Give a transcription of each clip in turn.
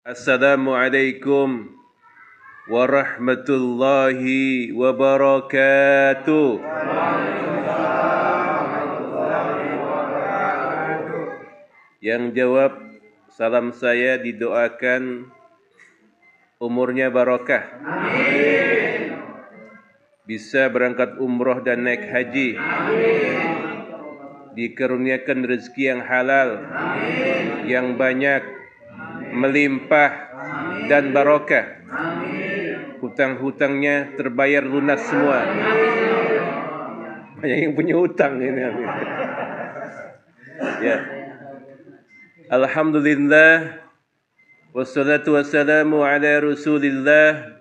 Assalamualaikum warahmatullahi wabarakatuh. Yang jawab salam saya didoakan umurnya barokah. Amin. Bisa berangkat umroh dan naik haji. Amin. Dikaruniakan rezeki yang halal. Amin. Yang banyak, melimpah dan barokah. Hutang-hutangnya terbayar lunas semua. Banyak yang punya hutang ini. Ya. Alhamdulillah, wassalatu wassalamu ala Rasulillah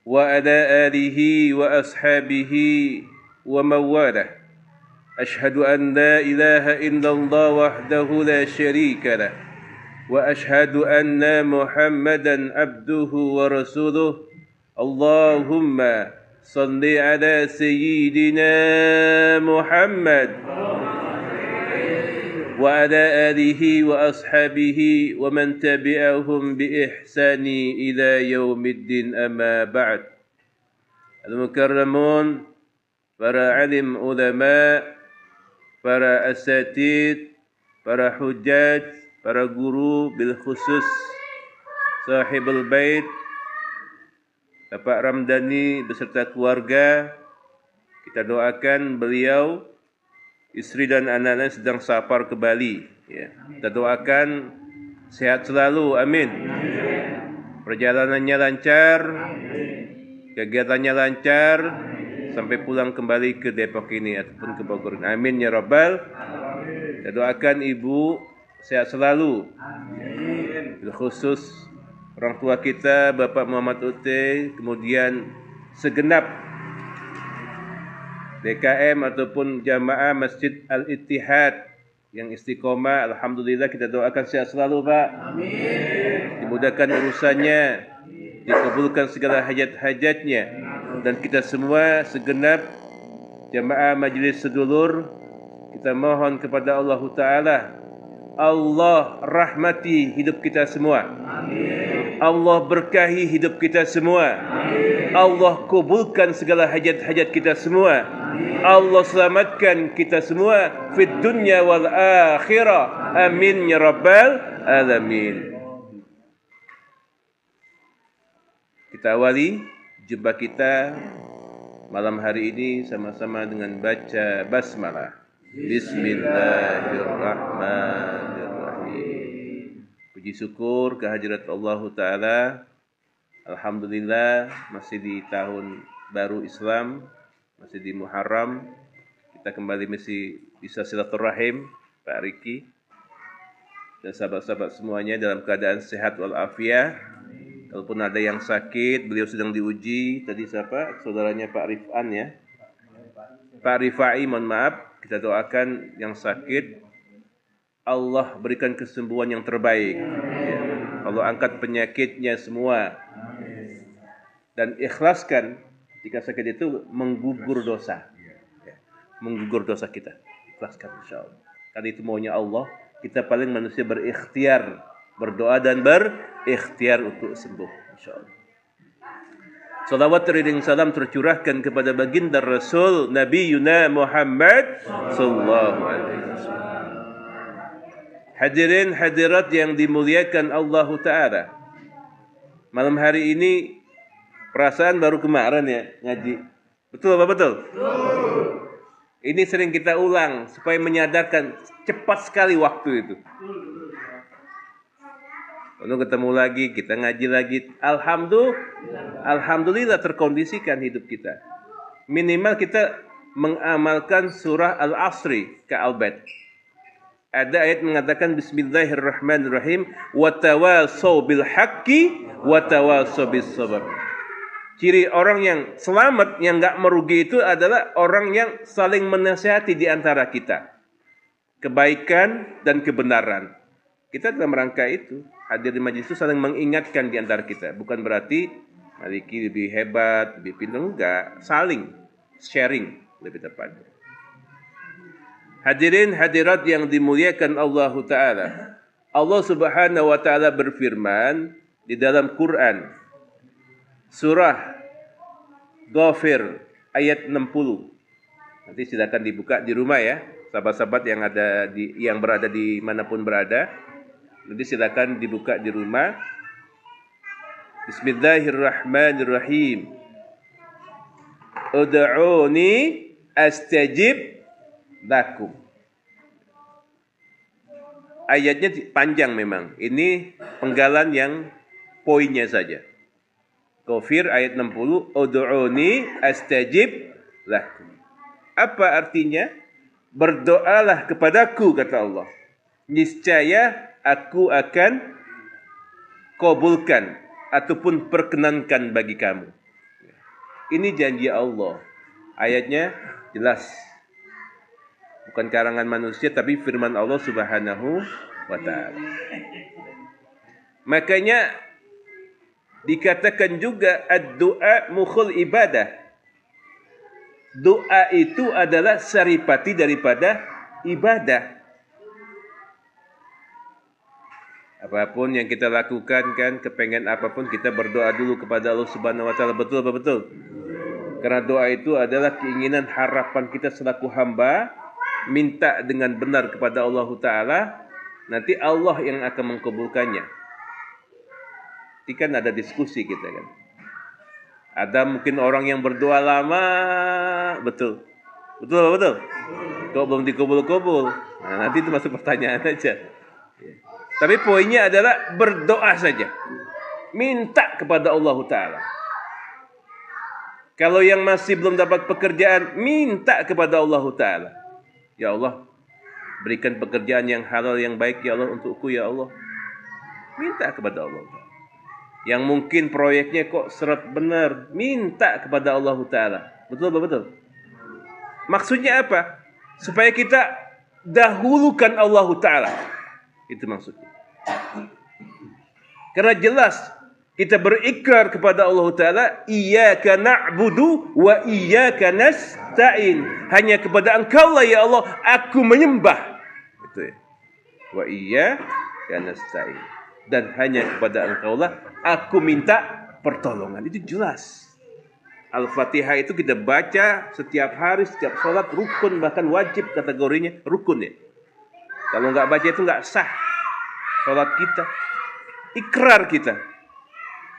wa ala alihi wa ashabihi wa mawalah. Ashhadu an la ilaha illallah wahdahu la syarika lah. وأشهد أن محمدا عبده ورسوله اللهم صل على سيدنا محمد وعلى آله وأصحابه ومن تبعهم بإحسان إلى يوم الدين أما بعد. المكرمون para alim ulama, para asatid, para hujjaj, para guru bil khusus sahibul bait Bapak Ramdhani beserta keluarga, kita doakan beliau, istri dan anak-anak sedang safar ke Bali, ya. Kita doakan sehat selalu, amin. Perjalanannya lancar, kegiatannya lancar, sampai pulang kembali ke Depok ini ataupun ke Bogor, amin ya rabbal. Kita doakan ibu sehat selalu. Amin. Khusus orang tua kita Bapak Muhammad Ute, kemudian segenap DKM ataupun jamaah Masjid Al-Ittihad yang istiqomah, alhamdulillah kita doakan sehat selalu, Pak. Amin. Dimudahkan urusannya, dikabulkan segala hajat-hajatnya, dan kita semua segenap jamaah Majelis Sedulur, kita mohon kepada Allah Ta'ala, Allah rahmati hidup kita semua. Amin. Allah berkahi hidup kita semua. Amin. Allah kabulkan segala hajat-hajat kita semua. Amin. Allah selamatkan kita semua fid dunya wal akhirah. Amin ya rabbal alamin. Kita awali jumpa kita malam hari ini sama-sama dengan baca basmalah. Bismillahirrahmanirrahim. Puji syukur kehadirat Allah Ta'ala. Alhamdulillah masih di tahun baru Islam, masih di Muharram. Kita kembali masih bisa silaturahim Pak Riki dan sahabat-sahabat semuanya dalam keadaan sehat walafiat. Kalaupun ada yang sakit, beliau sedang diuji. Tadi siapa? Saudaranya Pak Rifan ya, Pak Rifai, mohon maaf. Kita doakan yang sakit, Allah berikan kesembuhan yang terbaik. Ya. Allah angkat penyakitnya semua. Dan ikhlaskan jika sakit itu menggugur dosa. Ya. Menggugur dosa kita. Ikhlaskan insyaAllah. Karena itu maunya Allah. Kita paling manusia berikhtiar, berdoa dan berikhtiar untuk sembuh insyaAllah. Salawat teriring salam tercurahkan kepada baginda Rasul Nabi Yuna Muhammad sallallahu alaihi wasallam. Hadirin hadirat yang dimuliakan Allah Ta'ala. Malam hari ini perasaan baru kemarin ya ngaji. Betul apa betul? Betul. Ini sering kita ulang supaya menyadarkan cepat sekali waktu itu. Lalu ketemu lagi, kita ngaji lagi. Alhamdulillah terkondisikan hidup kita. Minimal kita mengamalkan surah Al-Asri ke Al-Bait. Ada ayat mengatakan Bismillahirrahmanirrahim, wa tawasaw bil haqqi wa tawasaw bis sabr. Ciri orang yang selamat, yang enggak merugi itu adalah orang yang saling menasihati di antara kita. Kebaikan dan kebenaran. Kita dalam rangka itu hadir di majelis itu saling mengingatkan di antara kita. Bukan berarti Maliki lebih hebat, lebih pintar, enggak. Saling sharing lebih tepatnya. Hadirin hadirat yang dimuliakan Allah Ta'ala. Allah Subhanahu wa Ta'ala berfirman, di dalam Quran surah Ghafir ayat 60. Nanti silakan dibuka di rumah ya, sahabat-sahabat yang berada di manapun berada. Nanti silakan dibuka di rumah. Bismillahirrahmanirrahim. Ud'uni astajib lakum. Ayatnya panjang memang. Ini penggalan yang poinnya saja. Ghafir ayat 60. Ud'uni astajib lakum. Apa artinya? Berdoalah kepadaku, kata Allah. Niscaya aku akan kabulkan ataupun perkenankan bagi kamu. Ini janji Allah. Ayatnya jelas. Bukan karangan manusia, tapi firman Allah Subhanahu wa ta'ala. Makanya dikatakan juga ad-du'a mukhul ibadah. Doa itu adalah saripati daripada ibadah. Apapun yang kita lakukan kan, kepengen apapun kita berdoa dulu kepada Allah Subhanahu wa ta'ala. Betul apa betul? Karena doa itu adalah keinginan harapan kita selaku hamba, minta dengan benar kepada Allah ta'ala, nanti Allah yang akan mengkabulkannya. Ini kan ada diskusi kita kan. Ada mungkin orang yang berdoa lama, betul. Kok belum dikabul-kabul? Nah, nanti itu masuk pertanyaan aja. Tapi poinnya adalah berdoa saja. Minta kepada Allah Ta'ala. Kalau yang masih belum dapat pekerjaan, minta kepada Allah Ta'ala. Ya Allah, berikan pekerjaan yang halal, yang baik ya Allah untukku ya Allah. Minta kepada Allah Ta'ala. Yang mungkin proyeknya kok seret benar, minta kepada Allah Ta'ala. Betul? Maksudnya apa? Supaya kita dahulukan Allah Ta'ala. Itu maksudnya. Karena jelas kita berikrar kepada Allah Ta'ala, iyyaka na'budu wa iyyaka nasta'in. Hanya kepada Engkau lah ya Allah aku menyembah. Itu ya. Wa iyyaka nasta'in. Dan hanya kepada Engkau lah aku minta pertolongan. Itu jelas. Al-Fatihah itu kita baca setiap hari, setiap sholat, rukun, bahkan wajib kategorinya rukun ya. Kalau nggak baca itu nggak sah sholat kita. Ikrar kita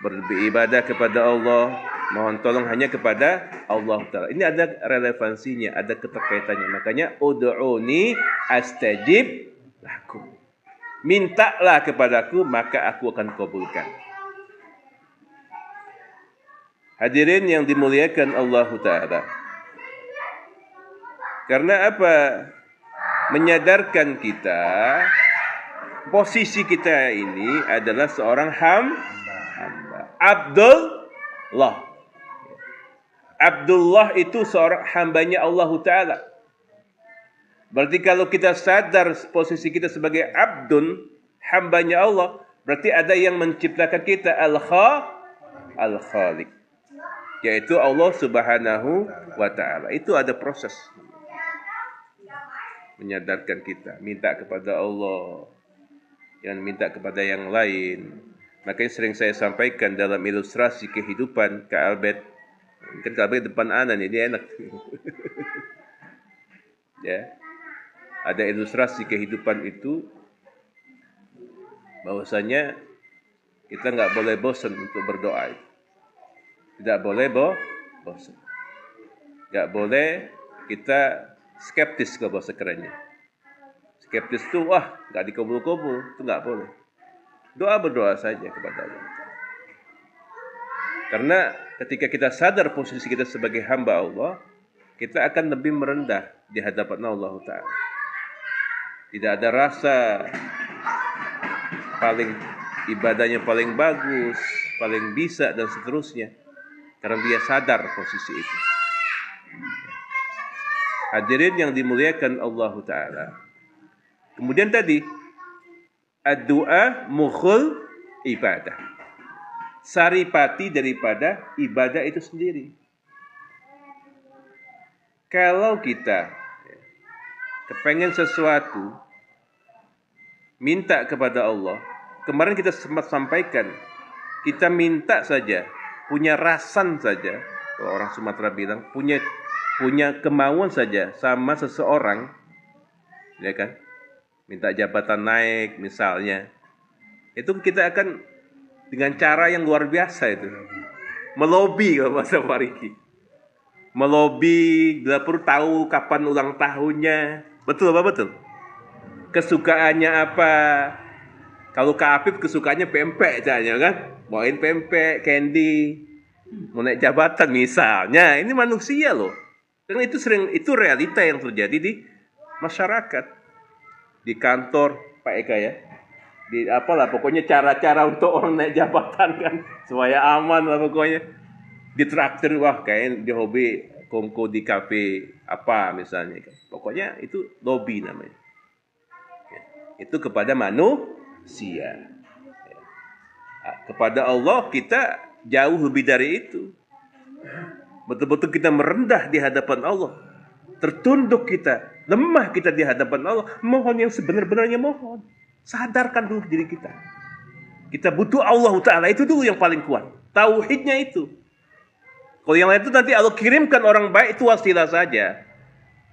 beribadah kepada Allah, mohon tolong hanya kepada Allah Ta'ala. Ini ada relevansinya, ada keterkaitannya. Makanya ud'uni astajib lakum. Mintalah kepadaku, maka aku akan kabulkan. Hadirin yang dimuliakan Allah Ta'ala. Karena apa? Menyadarkan kita, posisi kita ini adalah seorang hamba. Abdullah itu seorang hambanya Allah Ta'ala. Berarti kalau kita sadar posisi kita sebagai abdun, hambanya Allah, berarti ada yang menciptakan kita, Al-Khaliq, yaitu Allah Subhanahu wa ta'ala. Itu ada proses menyadarkan kita, minta kepada Allah, jangan minta kepada yang lain. Makanya sering saya sampaikan dalam ilustrasi kehidupan Kak Albert. Kan Kak Albert depan anak nih, dia enak. Ya. Ada ilustrasi kehidupan itu bahwasanya kita nggak boleh bosan untuk berdoa. Tidak boleh bosan. Nggak boleh kita skeptis kalau bahasa kerennya. Skeptis itu nggak dikabul-kabul, itu nggak boleh. Berdoa saja kepada Allah. Karena ketika kita sadar posisi kita sebagai hamba Allah, kita akan lebih merendah di hadapan Allah Ta'ala. Tidak ada rasa paling ibadahnya paling bagus, paling bisa dan seterusnya. Karena dia sadar posisi itu. Hadirin yang dimuliakan Allah Ta'ala. Kemudian tadi, ad-du'a mukhul ibadah. Saripati daripada ibadah itu sendiri. Kalau kita kepengen sesuatu, minta kepada Allah. Kemarin kita sempat sampaikan Kita minta saja, punya rasan saja, kalau orang Sumatera bilang, punya kemauan saja sama seseorang, ya kan? Minta jabatan naik misalnya. Itu kita akan dengan cara yang luar biasa itu. Melobi kalau bahasa Fariki. Melobi, bila perlu tahu kapan ulang tahunnya. Betul apa betul? Kesukaannya apa? Kalau Kak Afif kesukaannya pempek aja kan? Bawain pempek, candy, mau naik jabatan misalnya. Ini manusia loh. Karena itu realita yang terjadi di masyarakat. Di kantor Pak Eka ya. Di apalah pokoknya cara-cara untuk orang naik jabatan kan supaya aman lah pokoknya. Di traktir wah kayak di hobi kongko di kafe apa misalnya kan. Pokoknya itu lobby namanya. Itu kepada manusia. Kepada Allah kita jauh lebih dari itu. Betul-betul kita merendah di hadapan Allah. Tertunduk kita, lemah kita di hadapan Allah. Mohon yang sebenar-benarnya mohon. Sadarkan dulu diri kita. Kita butuh Allah Ta'ala, itu dulu yang paling kuat. Tauhidnya itu. Kalau yang lain itu nanti Allah kirimkan orang baik, itu wasilah saja.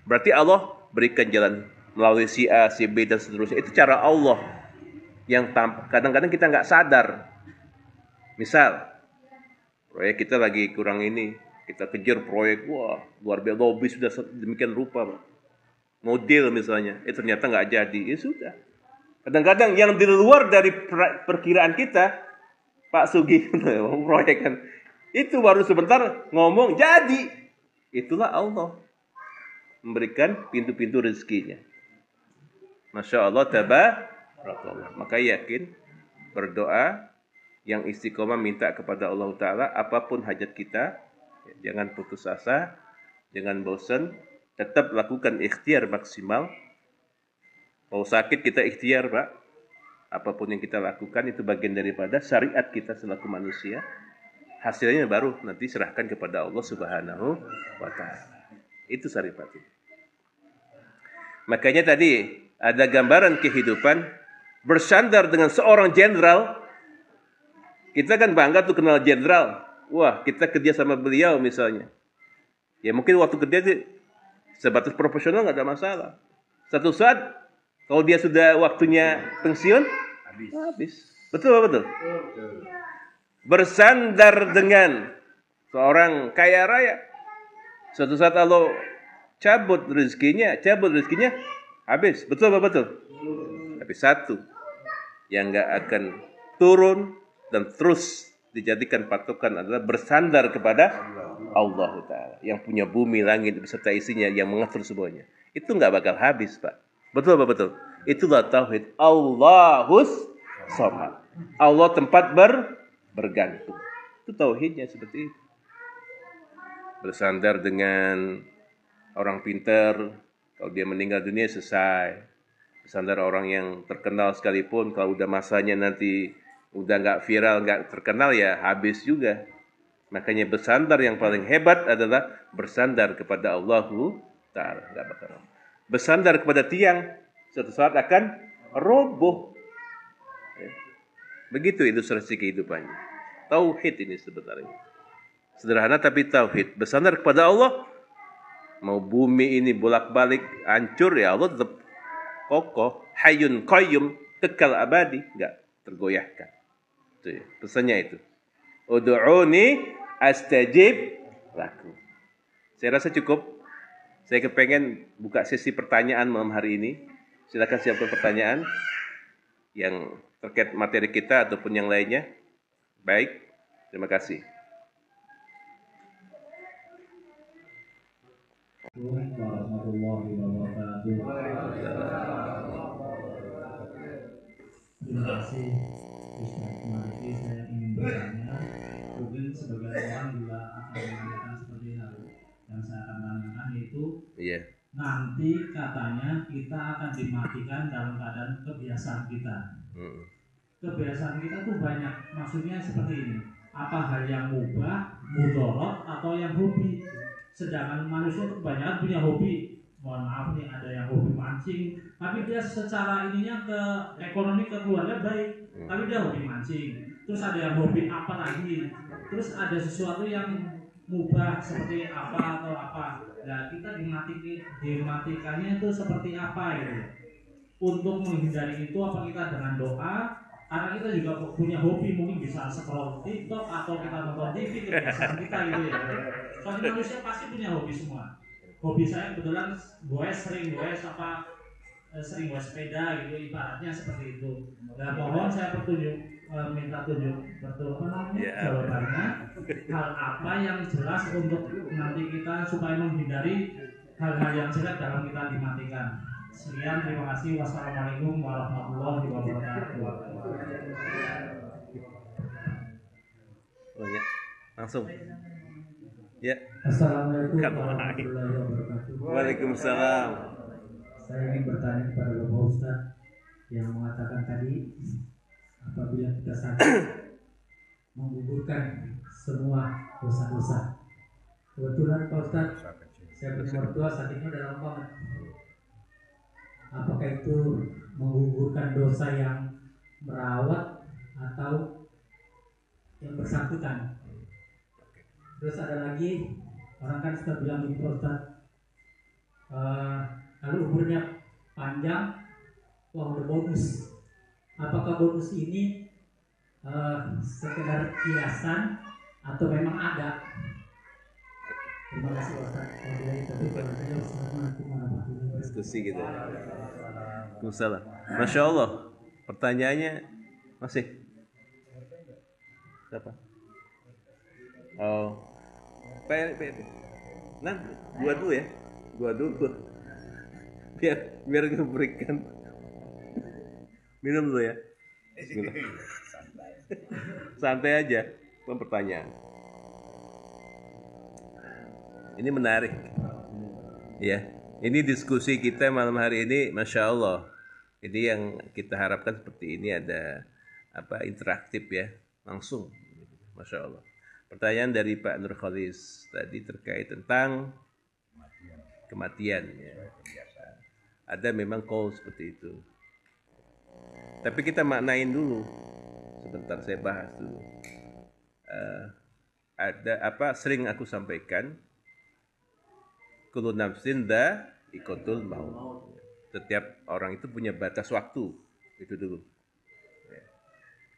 Berarti Allah berikan jalan melalui si A, si B, dan seterusnya. Itu cara Allah. Yang kadang-kadang kita nggak sadar. Misal, proyek kita lagi kurang ini. Kita kejar proyek, wah luar biasa, lobby sudah demikian rupa. Model misalnya, ternyata nggak jadi. Ya sudah. Kadang-kadang yang di luar dari perkiraan kita, Pak Sugi, proyek kan, itu baru sebentar ngomong jadi. Itulah Allah memberikan pintu-pintu rezekinya. Masya Allah, tabarakallah. Maka yakin, berdoa, yang istiqomah minta kepada Allah Ta'ala, apapun hajat kita, jangan putus asa, jangan bosan, tetap lakukan ikhtiar maksimal. Kalau sakit kita ikhtiar, Pak. Apapun yang kita lakukan itu bagian daripada syariat kita selaku manusia. Hasilnya baru nanti serahkan kepada Allah Subhanahu wa Ta'ala. Itu syariat. Makanya tadi ada gambaran kehidupan bersandar dengan seorang jenderal. Kita kan bangga tuh kenal jenderal. Wah, kita kerja sama beliau misalnya. Ya mungkin waktu kerja sebatas profesional nggak ada masalah. Satu saat kalau dia sudah waktunya pensiun, habis. Betul apa betul? Bersandar dengan seorang kaya raya. Suatu saat Allah cabut rezekinya, habis. Betul apa betul? Tapi satu yang nggak akan turun dan terus dijadikan patokan adalah bersandar kepada Allah Ta'ala. Yang punya bumi, langit, beserta isinya, yang mengatur semuanya. Itu nggak bakal habis, Pak. Betul apa betul? Itulah tauhid. Allahus Samad. Allah tempat bergantung. Itu tauhidnya seperti itu. Bersandar dengan orang pintar. Kalau dia meninggal dunia selesai. Bersandar orang yang terkenal sekalipun, kalau udah masanya nanti udah nggak viral, nggak terkenal ya habis juga. Makanya bersandar yang paling hebat adalah bersandar kepada Allah Ta'ala. Nggak bakal. Bersandar kepada tiang, suatu saat akan roboh. Begitu ilustrasi kehidupannya. Tauhid ini sebenarnya. Sederhana tapi tauhid. Bersandar kepada Allah, mau bumi ini bolak-balik hancur ya Allah tetap kokoh, hayyun qayyum, kekal abadi, enggak tergoyahkan. Itu ya, pesannya itu. Ud'uni astajib lakum. Saya rasa cukup. Saya kepengen buka sesi pertanyaan malam hari ini. Silakan siapkan pertanyaan yang terkait materi kita ataupun yang lainnya. Baik, terima kasih. Warahmatullahi wabarakatuh. Terima kasih. Mari saya ingin bertanya, mungkin sebagian orang juga akan menanyakan seperti hal yang saya akan tanyakan, yaitu nanti katanya kita akan dimatikan dalam keadaan kebiasaan kita. Kebiasaan kita tuh banyak, maksudnya seperti ini. Apa hal yang mubah, mudorot, atau yang hobi? Sedangkan manusia itu kebanyakan punya hobi. Mohon maaf nih, ada yang hobi mancing, tapi dia secara ininya ke ekonomi, ke keluarga baik, tapi dia hobi mancing. terus ada yang hobi apa lagi, terus ada sesuatu yang mubah seperti apa atau apa. Nah kita dimatikannya itu seperti apa gitu. Untuk menghindari itu apa kita dengan doa, karena kita juga punya hobi, mungkin bisa scroll TikTok atau kita nonton TV, kebiasaan kita gitu ya. Soalnya manusia pasti punya hobi semua. Hobi saya kebetulan sering sepeda gitu, ibaratnya seperti itu. Dan mohon saya minta tunjuk jawabannya, hal apa yang jelas untuk nanti kita supaya menghindari hal-hal yang jelek dalam kita dimatikan. Sekian, terima kasih. Wassalamualaikum warahmatullahi wabarakatuh. Oh ya, langsung. Ya. Assalamualaikum warahmatullahi wabarakatuh. Waalaikumsalam. Saya ingin bertanya kepada Bapak Ustadz yang mengatakan tadi, apabila kita sakit menggugurkan semua dosa-dosa. Kebetulan Pak Ustadz, saya punya mertua sakitnya udah lama banget. Apakah itu menggugurkan dosa yang merawat atau yang bersangkutan? Terus ada lagi, orang kan suka bilang di Pak Ustadz, kalau umurnya panjang, wah udah bonus. Apakah bonus ini sekedar kiasan atau memang ada? Terima kasih Ustaz. Diskusi gitu. Waalaikumsalam. Masya Allah. Pertanyaannya masih siapa? Oh, nah, dua dulu ya, biar ngeberikan. Minum dulu ya. Santai aja. Pertanyaan. Ini menarik. Ya. Ini diskusi kita malam hari ini, Masya Allah. Ini yang kita harapkan seperti ini, ada interaktif ya, langsung. Masya Allah. Pertanyaan dari Pak Nurkhalis tadi terkait tentang kematian. Ya. Ada memang call seperti itu. Tapi kita maknain dulu. Sebentar saya bahas dulu. Ada sering aku sampaikan, kullu nafsin dha'iqatul maut. Setiap orang itu punya batas waktu. Itu dulu. Ya.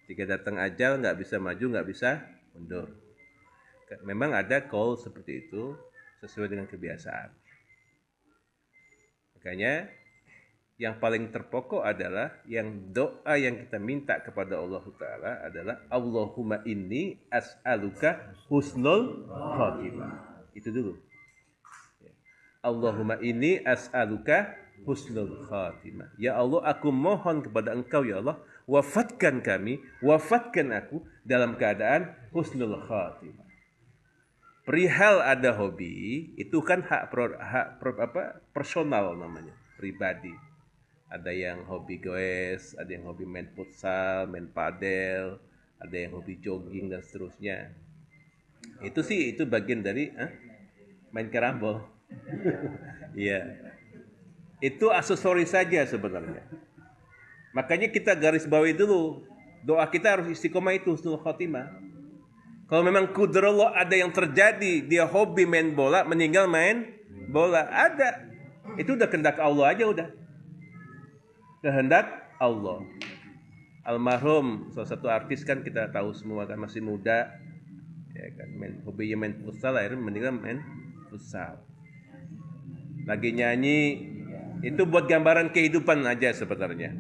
Jika datang ajal, nggak bisa maju, nggak bisa mundur. Memang ada call seperti itu sesuai dengan kebiasaan. Makanya yang paling terpokok adalah yang doa yang kita minta kepada Allah Ta'ala adalah Allahumma inni as'aluka husnul khatimah. Itu dulu. Allahumma inni as'aluka husnul khatimah. Ya Allah, aku mohon kepada Engkau ya Allah, wafatkan aku dalam keadaan husnul khatimah. Perihal ada hobi, itu kan hak personal namanya, pribadi. Ada yang hobi goes, ada yang hobi main futsal, main padel, ada yang hobi jogging dan seterusnya. Itu bagian dari main karambol. Iya. Itu aksesoris saja sebenarnya. Makanya kita garis bawahi dulu, doa kita harus istiqomah itu husnul khotimah. Kalau memang kudrallah ada yang terjadi, dia hobi main bola, meninggal main bola, ada. Itu udah kehendak Allah aja udah. Kehendak Allah. Almarhum salah satu artis kan kita tahu semua kan, masih muda. Ya kan, hobinya main futsal, akhirnya meninggal main futsal. Lagi nyanyi, itu buat gambaran kehidupan aja sebenarnya.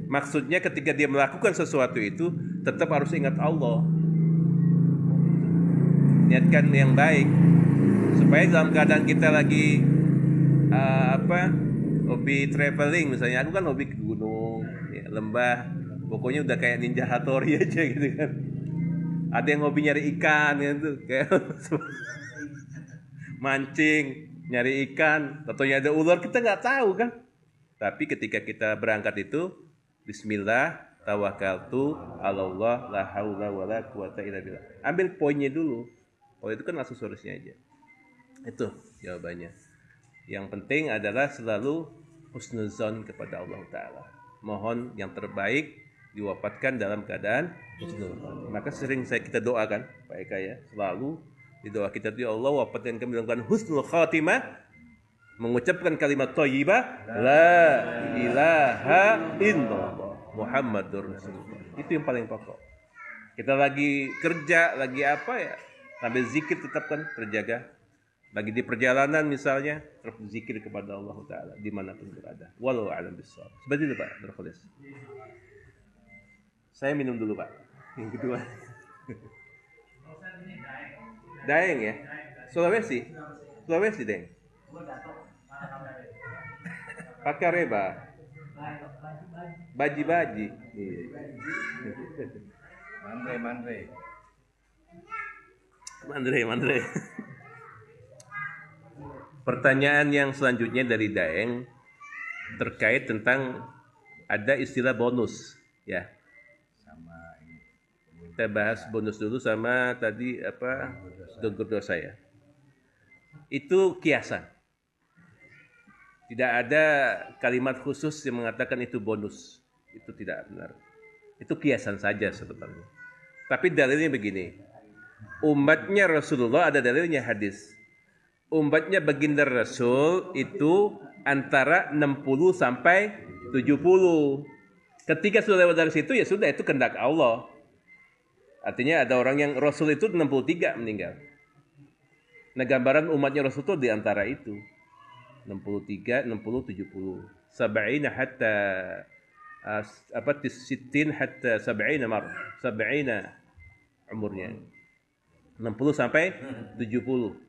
Maksudnya ketika dia melakukan sesuatu itu tetap harus ingat Allah. Niatkan yang baik supaya dalam keadaan kita lagi hobi traveling misalnya, aku kan hobi ke gunung, ya, lembah, pokoknya udah kayak Ninja Hattori aja gitu kan. Ada yang hobi nyari ikan gitu, kayak mancing, nyari ikan, tentunya ada ular, kita nggak tahu kan. Tapi ketika kita berangkat itu, Bismillah, tawakkaltu 'alallah, la haula wala quwata illa billah. Ambil poinnya dulu. Oh itu kan aksesorisnya aja. Itu jawabannya. Yang penting adalah selalu husnuzon kepada Allah Ta'ala. Mohon yang terbaik diwafatkan dalam keadaan husnul khatimah. Maka sering kita doakan Pak Eka ya, selalu di doa kita itu, ya Allah wafatkan kami dalam keadaan husnul khatimah, mengucapkan kalimat thayyibah la ilaha illallah Muhammadur Rasulullah. Itu yang paling pokok. Kita lagi kerja, lagi apa ya, sambil zikir tetapkan terjaga. Lagi di perjalanan misalnya, terus zikir kepada Allah Ta'ala dimanapun berada. Wallahu a'lam bishawab. Seperti itu Pak Nurkholis. Saya minum dulu Pak. Yang kedua. Daeng ya? Sulawesi? Sulawesi Daeng? Pakai reba? Baji-baji? Mandre. Pertanyaan yang selanjutnya dari Daeng terkait tentang ada istilah bonus ya. Kita bahas bonus dulu sama tadi apa gugur dosa ya. Itu kiasan. Tidak ada kalimat khusus yang mengatakan itu bonus. Itu tidak benar. Itu kiasan saja sebetulnya. Tapi dalilnya begini. Umatnya Rasulullah ada dalilnya hadis. Umatnya baginda Rasul itu antara 60 sampai 70. Ketika sudah lewat dari situ ya sudah, itu kehendak Allah. Artinya ada orang yang Rasul itu 63 meninggal. Nah gambaran umatnya Rasul itu di antara itu. 63, 60, 70. Sab'ina hatta sittin hatta sab'ina sab'ina umurnya. 60 sampai 70.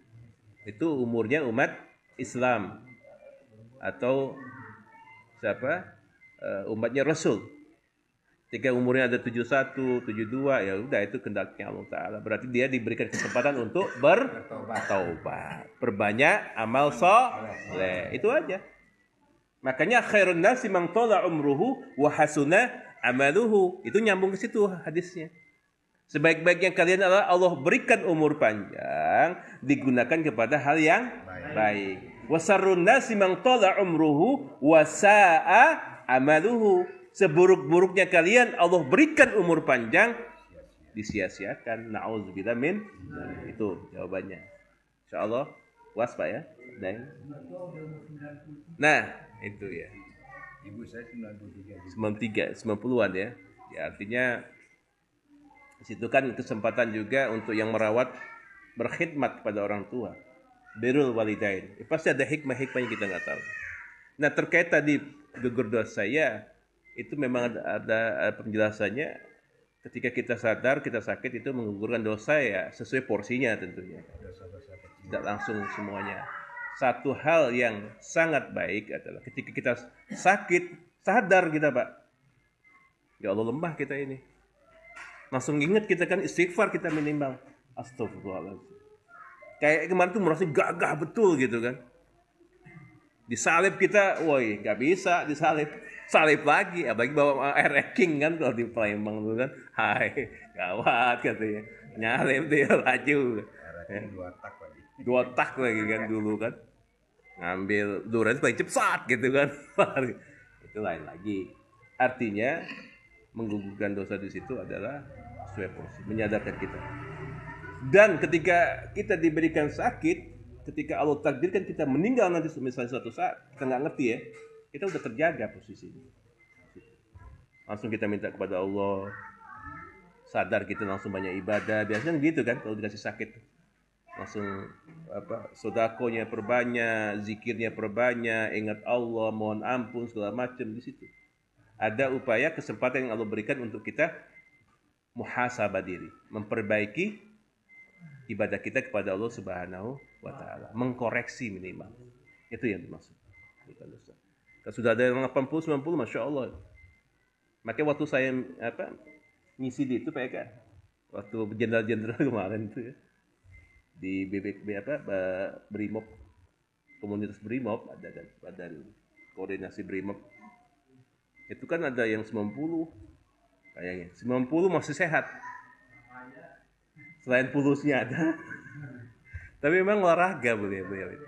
Itu umurnya umat Islam atau umatnya Rasul. Jika umurnya ada 71, 72, ya udah itu kehendaknya Allah Ta'ala. Berarti dia diberikan kesempatan untuk bertaubat. Perbanyak amal soleh. Itu aja. Makanya khairun nasi man tala umruhu wa hasuna amaluhu. Itu nyambung ke situ hadisnya. Sebaik-baiknya kalian adalah Allah berikan umur panjang digunakan kepada hal yang baik. Wasarrun nasi man tala umruhu wa sa'a amaluhu. Seburuk-buruknya kalian Allah berikan umur panjang disia-siakan. Na'udzubillah min. Itu jawabannya. Insyaallah puas Pak ya. Nah, itu ya. Ibu saya 93, 90-an ya. Ya artinya di situ kan kesempatan juga untuk yang merawat, berkhidmat kepada orang tua. Birrul walidain. Pasti ada hikmah-hikmah yang kita nggak tahu. Nah terkait tadi gugur dosa saya, itu memang ada penjelasannya. Ketika kita sadar kita sakit itu menggugurkan dosa ya sesuai porsinya tentunya. Tidak langsung semuanya. Satu hal yang sangat baik adalah ketika kita sakit sadar kita Pak. Ya Allah lemah kita ini. Langsung ingat kita kan istighfar kita minimal. Astagfirullahaladzim. Kayak kemarin tuh merasa gagah betul gitu kan. Disalib kita, woi gak bisa disalib. Salib lagi, apalagi bawa air ranking kan kalau di Palembang dulu kan. Hai, gawat katanya. Nyalib dia laju. Dua tak lagi kan dulu kan. Ngambil durian paling cepat gitu kan. Itu lain lagi. Artinya menggugurkan dosa di situ adalah sesuai porsi, menyadarkan kita. Dan ketika kita diberikan sakit, ketika Allah takdirkan kita meninggal nanti misalnya suatu saat, kita nggak ngerti ya, kita udah terjaga posisinya. Langsung kita minta kepada Allah, sadar kita langsung banyak ibadah. Biasanya gitu kan kalau dikasih sakit, langsung sodakonya perbanyak, zikirnya perbanyak, ingat Allah, mohon ampun segala macam di situ. Ada upaya kesempatan yang Allah berikan untuk kita muhasabah diri, memperbaiki ibadah kita kepada Allah Subhanahu wa Ta'ala, mengkoreksi minimal. Itu yang dimaksud. Kalau sudah ada yang 80, 90, Masya Allah. Makanya waktu saya ngisi di itu Pak, waktu jenderal-jenderal kemarin itu ya, di Brimob, komunitas Brimob ada kan, badan koordinasi Brimob. Itu kan ada yang 90 kayaknya. 90 masih sehat. Selain pulusnya ada. Tapi memang olahraga beliau itu.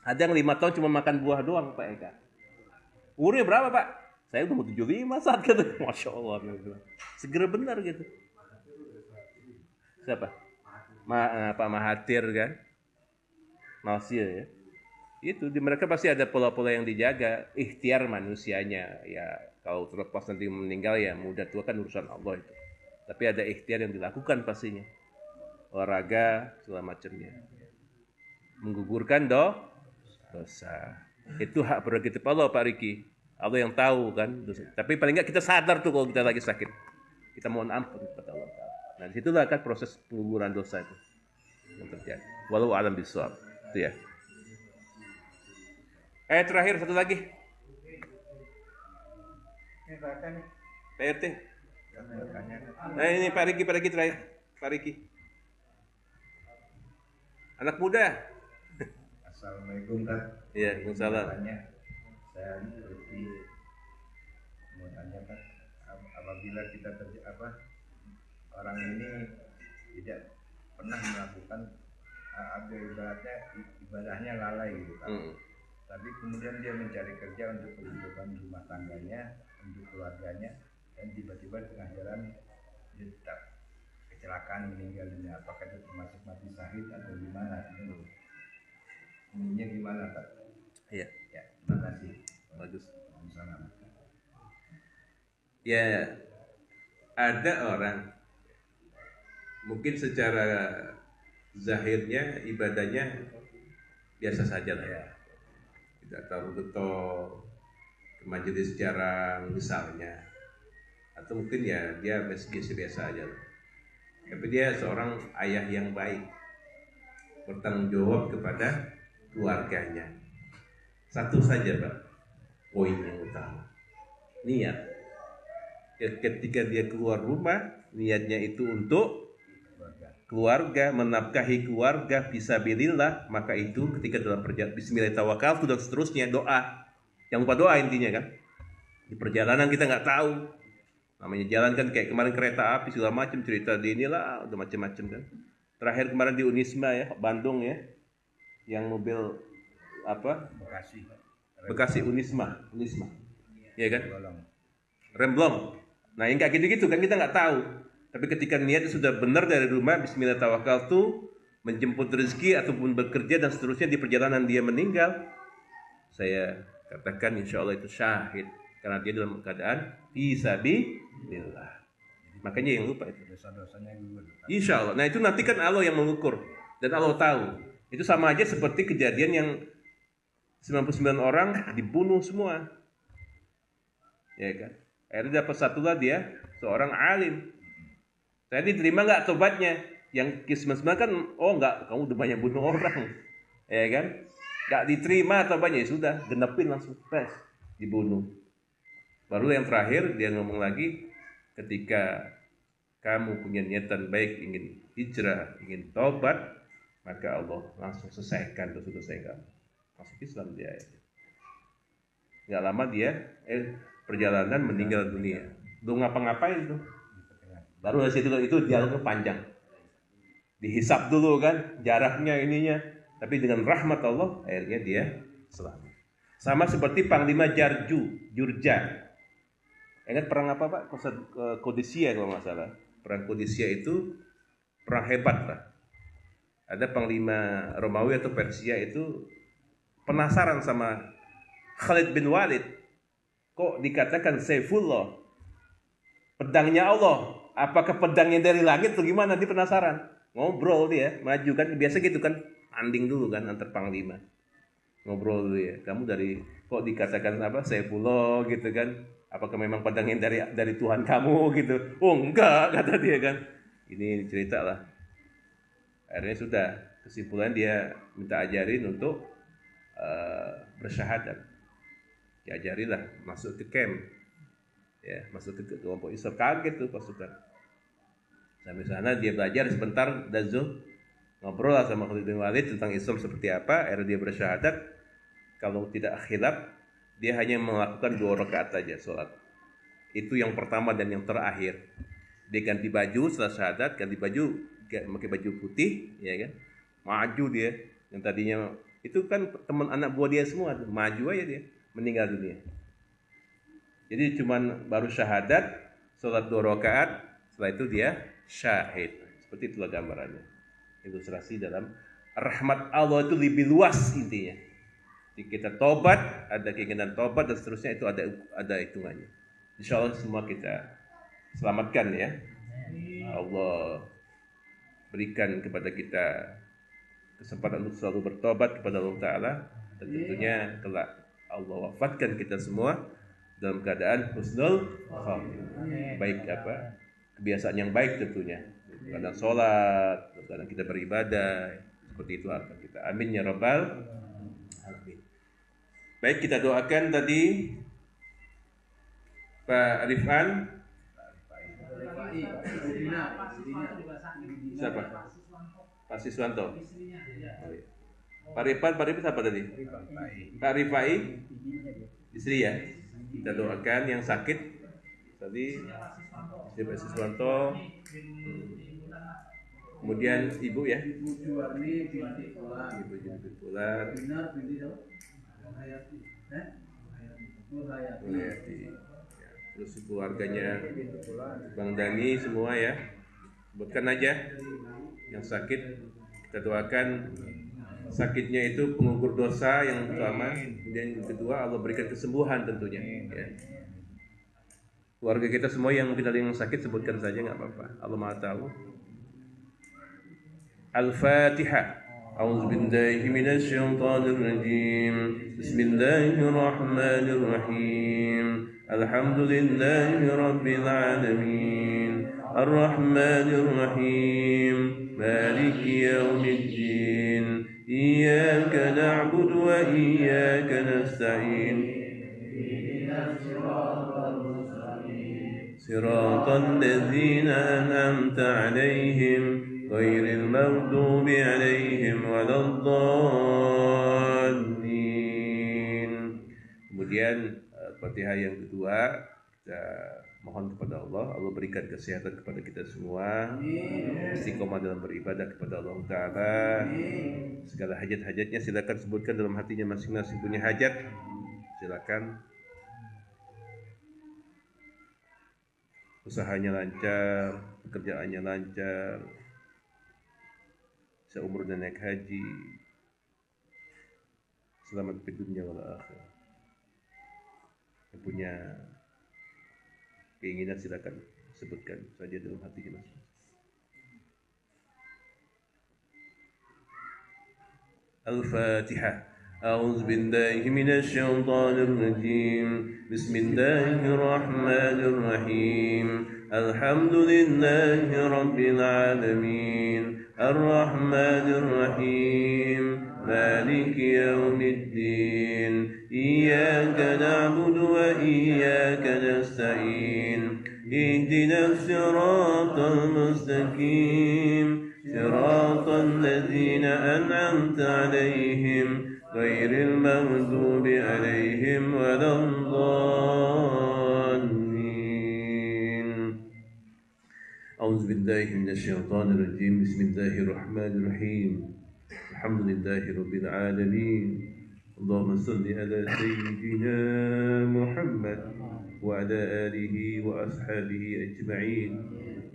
Ada yang 5 tahun cuma makan buah doang Pak Eka. Umurnya berapa Pak? Saya udah mau 75 saat gitu. Masya Allah. Segera benar gitu. Siapa? Pak Mahathir kan? Malaysia ya. Itu di mereka pasti ada pola-pola yang dijaga, ikhtiar manusianya. Ya kalau terlepas nanti meninggal ya muda tua kan urusan Allah itu. Tapi ada ikhtiar yang dilakukan pastinya. Olahraga segala macamnya. Menggugurkan dosa. Itu hak prerogatif Allah Pak Riki. Allah yang tahu kan dosa. Tapi paling enggak kita sadar tuh kalau kita lagi sakit. Kita mohon ampun kepada Allah Ta'ala. Nah disitulah kan proses pengguguran dosa itu yang terjadi. Walau alam bisawab. Itu ya. Terakhir satu lagi. Pak RT. Nah ini Pak Riki terakhir. Pak Riki. Anak muda. Assalamualaikum Kak. Iya, waalaikumsalam. Saya Riki mau tanya Kak, apabila kita orang ini tidak pernah melakukan ibadahnya lalai gitu Kak. Tapi kemudian dia mencari kerja untuk kehidupan rumah tangganya, untuk keluarganya, dan tiba-tiba di tengah jalan dia tetap kecelakaan meninggal dunia. Apakah itu termasuk mati syahid atau gimana? Ininya gimana Pak? Iya. Ya, terima kasih. Bagus. Salam. Ya, ada orang mungkin secara zahirnya ibadahnya biasa saja lah ya. Tidak tahu betul ke majelis jarang misalnya, atau mungkin ya dia biasa-biasa aja. Tapi dia seorang ayah yang baik, bertanggung jawab kepada keluarganya. Satu saja Pak, poin yang utama, niat. Ketika dia keluar rumah, niatnya itu untuk keluarga, menafkahi keluarga fisabilillah, maka itu ketika dalam perjalanan bismillahirrahmanirrahim dan seterusnya doa. Jangan lupa doa intinya kan. Di perjalanan kita nggak tahu. Namanya jalan kan kayak kemarin kereta api segala macam, cerita di inilah udah macam-macam kan. Terakhir kemarin di Unisma ya, Bandung ya. Yang mobil apa? Bekasi Unisma. Iya kan? Remblong. Nah, yang kayak gitu-gitu kan kita nggak tahu. Tapi ketika niatnya sudah benar dari rumah, bismillah tawakkaltu, menjemput rezeki ataupun bekerja dan seterusnya, di perjalanan dia meninggal, saya katakan insya Allah itu syahid, karena dia dalam keadaan fisabilillah. Makanya yang lupa itu dosa-dosanya gugur. Insya Allah. Nah itu nanti kan Allah yang mengukur dan Allah tahu. Itu sama aja seperti kejadian yang 99 orang dibunuh semua, ya kan? Akhirnya dapat satulah dia seorang alim. Saya diterima nggak tobatnya? Yang ke-99 kan, oh nggak, kamu udah banyak bunuh orang, ya kan? Nggak diterima tobatnya, ya sudah, genepin langsung, pes, dibunuh. Baru yang terakhir dia ngomong lagi, ketika kamu punya niatan baik, ingin hijrah, ingin tobat, maka Allah langsung selesaikan dosa-dosa kamu. Masuk Islam dia. Nggak lama dia perjalanan meninggal dunia. Belum ngapa-ngapain tuh. Baru dari situ itu dialognya panjang. Dihisap dulu kan jaraknya ininya. Tapi dengan rahmat Allah akhirnya dia selamat. Sama seperti Panglima Jurja. Ingat perang apa Pak? Kodisia kalau nggak salah. Perang Kodisia itu perang hebat lah. Ada Panglima Romawi atau Persia itu penasaran sama Khalid bin Walid. Kok dikatakan Saifullah, pedangnya Allah? Apakah pedangnya dari langit atau gimana? Dia penasaran. Ngobrol dia, maju kan. Biasa gitu kan, tanding dulu kan antar panglima. Ngobrol dulu ya. Kamu kok dikatakan apa? Saifullah gitu kan. Apakah memang pedangnya dari Tuhan kamu gitu? Oh enggak, kata dia kan. Ini cerita lah. Akhirnya sudah, kesimpulan dia minta ajarin untuk bersyahadat. Diajarilah masuk ke camp. Ya, masuk ke kelompok Islam, kaget tuh pasukan. Sampai sana dia belajar sebentar, Dazul ngobrol lah sama Khalid bin Walid tentang Islam seperti apa. Akhirnya dia bersyahadat. Kalau tidak khilaf, dia hanya melakukan 2 rakaat saja sholat. Itu yang pertama dan yang terakhir. Dia ganti baju setelah syahadat, ganti baju, pakai baju putih, ya kan? Maju dia. Yang tadinya itu kan teman anak buah dia semua, maju aja dia, meninggal dunia. Jadi cuman baru syahadat, sholat 2 rakaat, setelah itu dia syahid. Seperti itulah gambarannya. Ilustrasi dalam rahmat Allah itu lebih luas intinya. Jadi kita tobat, ada keinginan tobat dan seterusnya itu ada hitungannya. Insya Allah semua kita selamatkan ya. Allah berikan kepada kita kesempatan untuk selalu bertobat kepada Allah Ta'ala. Dan tentunya kelak Allah wafatkan kita semua dalam keadaan husnul khatimah. Baik kebiasaan yang baik tentunya. Kadang sholat, kadang kita beribadah. Seperti itu akan kita. Amin ya rabbal alamin. Baik, kita doakan tadi Pak Rifan. Siapa? Pak Siswanto. Pak Rifan siapa tadi? Pak Rifai. Istri ya. Kita doakan yang sakit tadi Pak Siswanto. Kemudian ibu ya. Ibu Juwarni binti Fulan. Terus keluarganya Bang Dani semua ya. Sebutkan aja yang sakit, kita doakan sakitnya itu pengukur dosa yang pertama, kemudian yang kedua Allah berikan kesembuhan tentunya ya. Keluarga kita semua yang mungkin ada yang sakit sebutkan saja nggak apa-apa, Allah Maha tahu. Al-Fatihah. أعوذ بالله من الشيطان الرجيم بسم الله الرحمن الرحيم الحمد لله رب العالمين الرحمن الرحيم مالك يوم الدين إياك نعبد وإياك نستعين صراط الذين أنعمت عليهم غير المغضوب عليهم ولا الضالين. Kemudian Fatihah yang kedua kita mohon kepada Allah berikan kesehatan kepada kita semua, istiqomah dalam beribadah kepada Allah Ta'ala. Segala hajat-hajatnya silakan sebutkan dalam hatinya masing-masing punya hajat, silakan. Usahanya lancar, pekerjaannya lancar, seumur dan naik haji, selamat di dunia wal akhirah. Yang punya keinginan silakan sebutkan saja dalam hatinya masing-masing. Al-Fatihah. أعوذ بالله من الشيطان الرجيم بسم الله الرحمن الرحيم الحمد لله رب العالمين الرحمن الرحيم مالك يوم الدين إياك نعبد وإياك نستعين اهدنا الصراط المستقيم صراط الذين أنعمت عليهم غير المغضوب عليهم ولا الضالين. أعوذ بالله من الشيطان الرجيم بسم الله الرحمن الرحيم الحمد لله رب العالمين اللهم صل على سيدنا محمد وعلى آله وأصحابه أجمعين.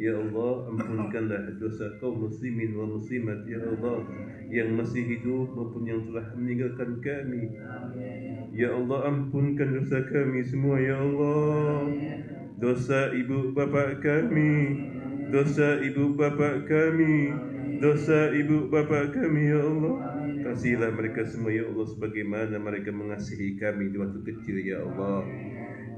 Ya Allah, ampunkanlah dosa kaum muslimin wa muslimat ya Allah, yang masih hidup maupun yang telah meninggalkan kami. Ya Allah, ampunkan dosa kami semua ya Allah. Dosa ibu bapa kami, dosa ibu bapa kami, dosa ibu bapa kami ya Allah. Kasihilah mereka semua ya Allah sebagaimana mereka mengasihi kami di waktu kecil ya Allah.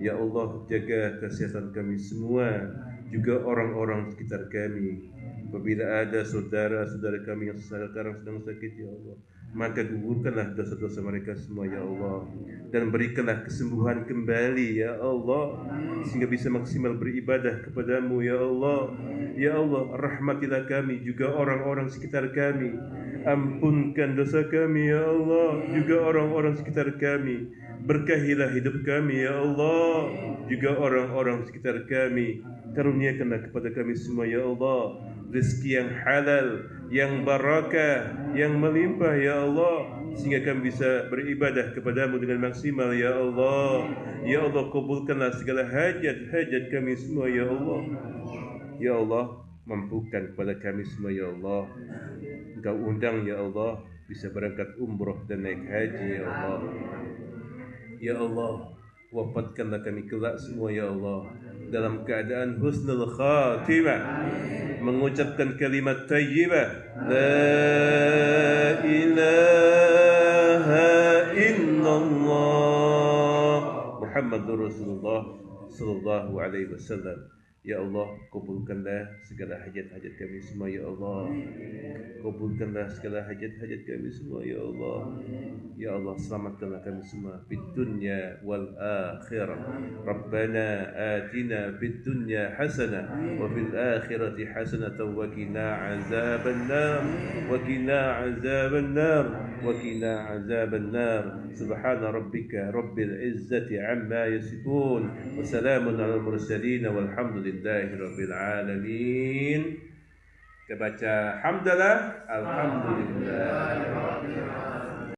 Ya Allah, jaga kesehatan kami semua, juga orang-orang sekitar kami. Apabila ada saudara-saudara kami yang sekarang sedang sakit ya Allah, maka gugurkanlah dosa-dosa mereka semua ya Allah, dan berikanlah kesembuhan kembali ya Allah, sehingga bisa maksimal beribadah kepadamu ya Allah. Ya Allah, rahmatilah kami juga orang-orang sekitar kami. Ampunkan dosa kami ya Allah, juga orang-orang sekitar kami. Berkahilah hidup kami ya Allah, juga orang-orang sekitar kami. Karuniakanlah kepada kami semua ya Allah rezeki yang halal, yang barakah, yang melimpah ya Allah, sehingga kami bisa beribadah kepadamu dengan maksimal ya Allah. Ya Allah, kabulkanlah segala hajat-hajat kami semua ya Allah. Ya Allah, mampukan kepada kami semua ya Allah. Engkau undang ya Allah bisa berangkat umrah dan naik haji ya Allah. Ya Allah, wafatkanlah kami kelak semua ya Allah dalam keadaan husnul khatimah, mengucapkan kalimat thayyibah la ilaha illallah Muhammadur Rasulullah sallallahu alaihi wasallam. Ya Allah, kabulkanlah segala hajat-hajat kami semua ya Allah. Kabulkanlah segala hajat-hajat kami semua ya Allah. Ya Allah, selamatkanlah kami semua di dunia wal akhirah. Rabbana atina fid dunya hasanah wa fil akhirati hasanah wa qina azaban nar wa qina azaban nar wa qina azaban nar. Subhana rabbika rabbil izzati amma yasifun wa salamun alal mursalin walhamdulillahi rabbil alamin. Kita baca hamdalah, alhamdulillah.